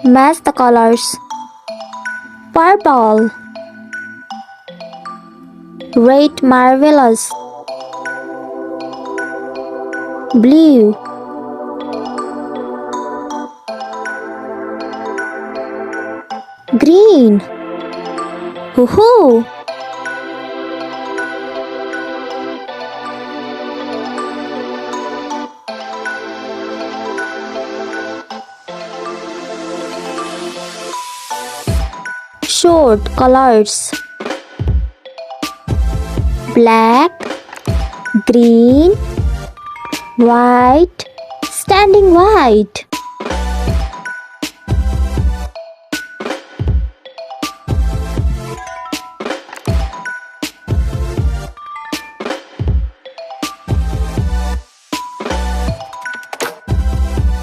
Match the colors. Purple. Red marvelous. Blue. Green. Woohoo! Short colors. Black, green, white, standing white.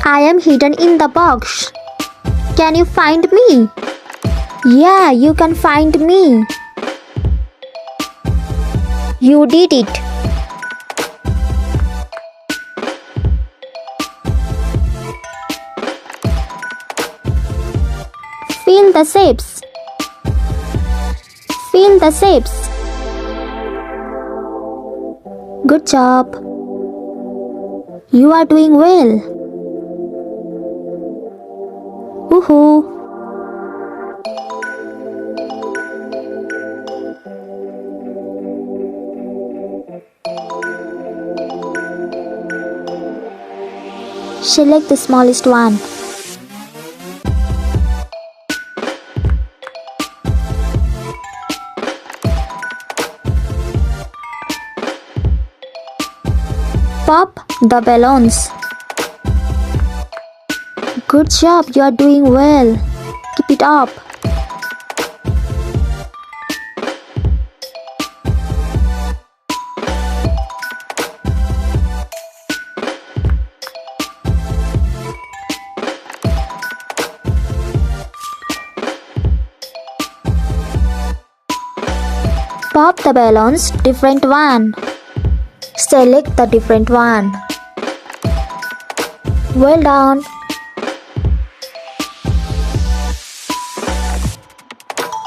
I am hidden in the box. Can you find me? Yeah, you can find me. You did it. Fill the shapes. Fill the shapes. Good job. You are doing well. Woohoo! Select the smallest one. Pop the balloons. Good job, you are doing well. Keep it up. Pop the balloons, different one. Select the different one. Well done.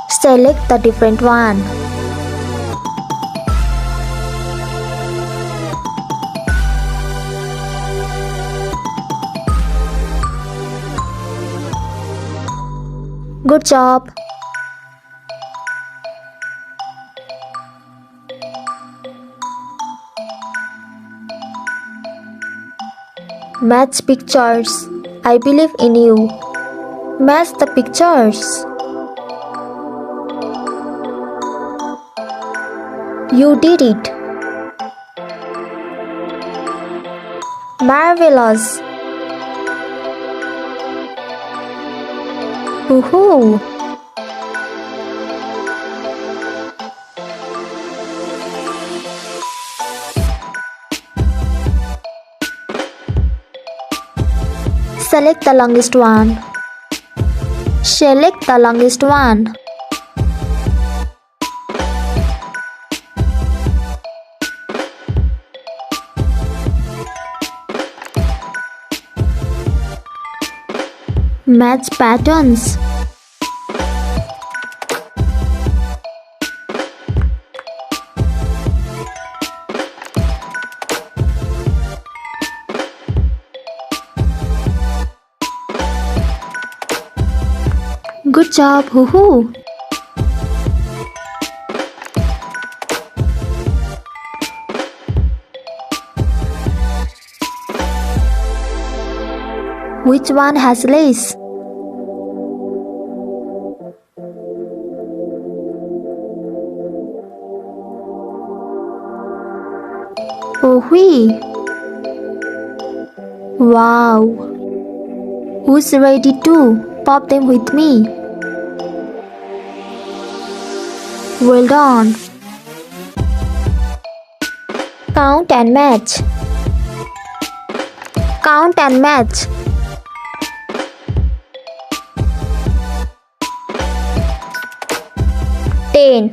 Select the different one. Good job. Match pictures. I believe in you. Match the pictures. You did it. Marvelous. Woohoo! Select the longest one. Select the longest one. Match patterns. Good job, hoo-hoo! Which one has lace? Oh, whee! Wow! Who's ready to pop them with me? Well done! Count and match. Count and match. Ten.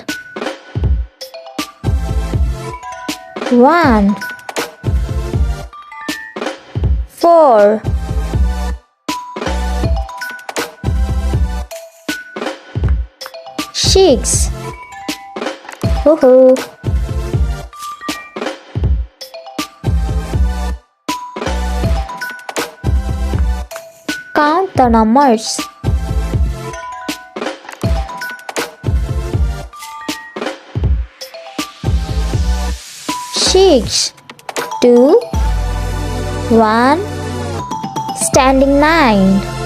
1 4 6. Woohoo! Count the numbers. 6, 2, 1, standing 9.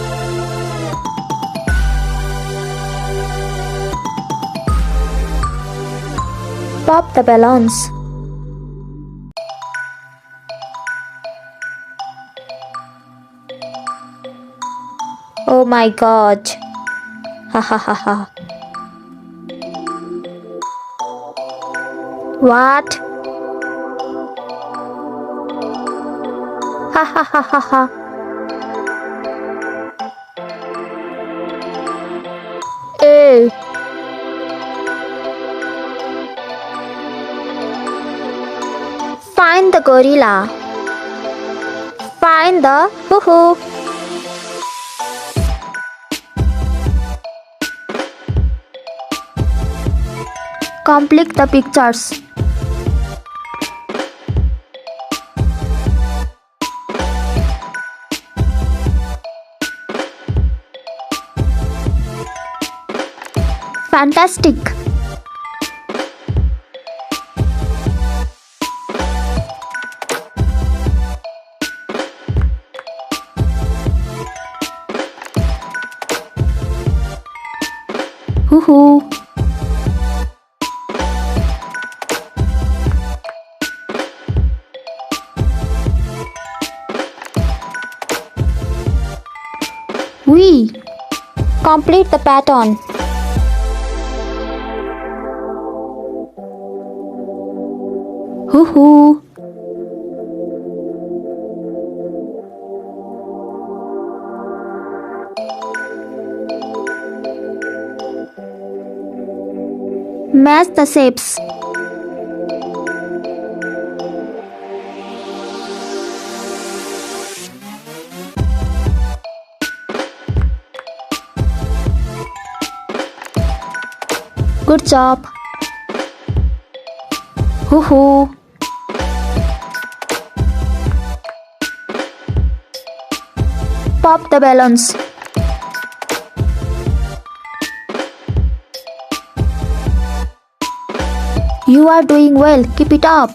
Pop the balloons. Oh my god. Ha ha ha ha. What? Ha ha ha ha ha. Ew. Find the gorilla. Find the hoo-hoo. Complete the pictures. Fantastic! Hoo-hoo! We complete the pattern. Hoo-hoo! Match the shapes. Good job. Hoo-hoo! Pop the balloons. You are doing well. Keep it up.